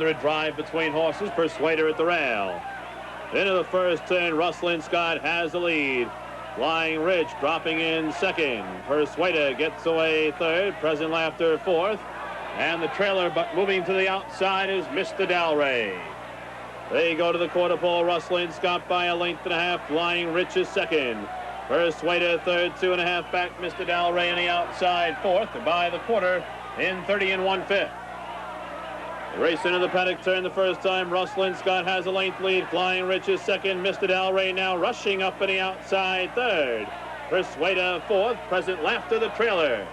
100 drive between horses. Persuader at the rail. Into the first turn, Russ Lynn Scott has the lead. Flying Rich dropping in second. Persuader gets away third. Present Laughter fourth. And the trailer, but moving to the outside, is Mr. Dalrae. They go to the quarter pole. Russ Lynn Scott by a length and a half. Flying Rich is second. Persuader third, 2.5 back. Mr. Dalrae on the outside fourth. By the quarter in 30 1/5. Race into the paddock turn the first time. Russ Lynn Scott has a length lead. Flying Rich is second. Mr. Dalrae now rushing up on the outside third. Persuader fourth. Present Laughter the trailer.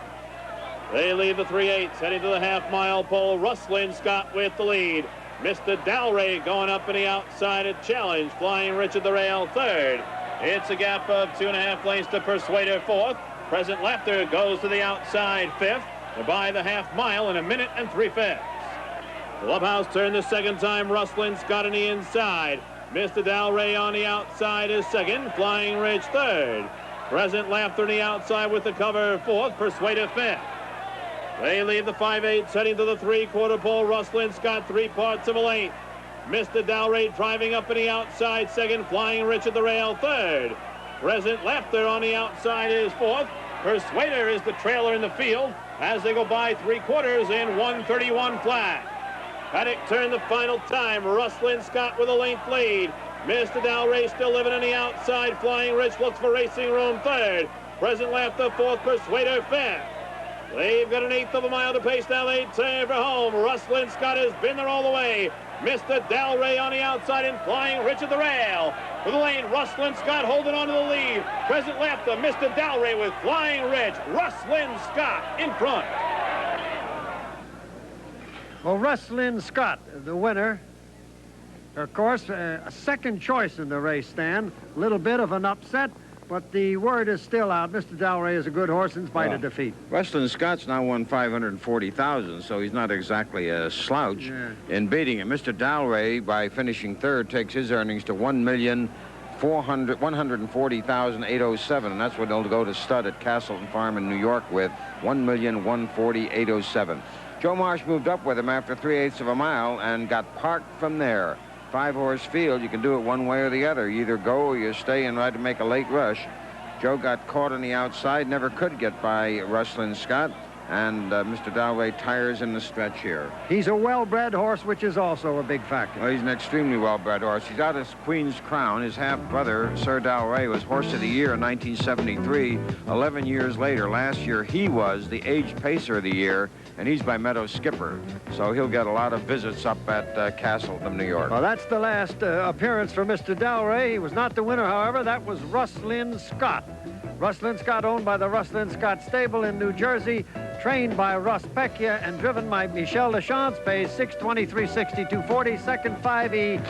They leave the 3/8 heading to the half-mile pole. Russ Lynn Scott with the lead. Mr. Dalrae going up on the outside at challenge. Flying Rich at the rail third. It's a gap of 2.5 lengths to Persuader fourth. Present Laughter goes to the outside fifth. By the half mile in 1 minute and 3/5. Clubhouse turn the second time. Russ Lynn Scott on the inside. Mr. Dalrae on the outside is second. Flying Rich third. Present Laughter on the outside with the cover fourth. Persuader fifth. They leave the 5/8 heading to the 3/4 pole. Russ Lynn Scott 3/4 of a length. Mr. Dalrae driving up on the outside second. Flying Rich at the rail third. Present Laughter on the outside is fourth. Persuader is the trailer in the field as they go by 3/4 in 1:31 flat. Paddock turn the final time. Russ Lynn Scott with a length lead. Mr. Dalrae still living on the outside. Flying Rich looks for racing room third. Present Laughter fourth. Persuader fifth. They've got 1/8 of a mile to pace now. They turn for home. Russ Lynn Scott has been there all the way. Mr. Dalrae on the outside and Flying Rich at the rail. For the lane, Russ Lynn Scott holding on to the lead. Present Laughter, Mr. Dalrae with Flying Rich. Russ Lynn Scott in front. Well, Russ Lynn Scott, the winner. Of course, a second choice in the race, Stan. A little bit of an upset, but the word is still out. Mr. Dalrae is a good horse in spite of defeat. Russ Lynn Scott's now won 540,000, so he's not exactly a slouch in beating him. Mr. Dalrae, by finishing third, takes his earnings to $1,140,807, and that's what he'll go to stud at Castleton Farm in New York with, $1,140,807. Joe Marsh moved up with him after 3/8 of a mile and got parked from there. 5-horse field, you can do it one way or the other. You either go or you stay and try to make a late rush. Joe got caught on the outside, never could get by Russ Lynn Scott, and Mr. Dalrae tires in the stretch here. He's a well-bred horse, which is also a big factor. Well, he's an extremely well-bred horse. He's out of Queen's Crown. His half-brother, Sir Dalrae, was Horse of the Year in 1973. 11 years later, last year, he was the Age Pacer of the Year, and he's by Meadow Skipper. So he'll get a lot of visits up at Castleton, New York. Well, that's the last appearance for Mr. Dalrae. He was not the winner, however. That was Russ Lynn Scott. Russ Lynn Scott, owned by the Russ Lynn Scott Stable in New Jersey, trained by Russ Pecchia and driven by Michel Lachance, pays $623.6240, second 5E.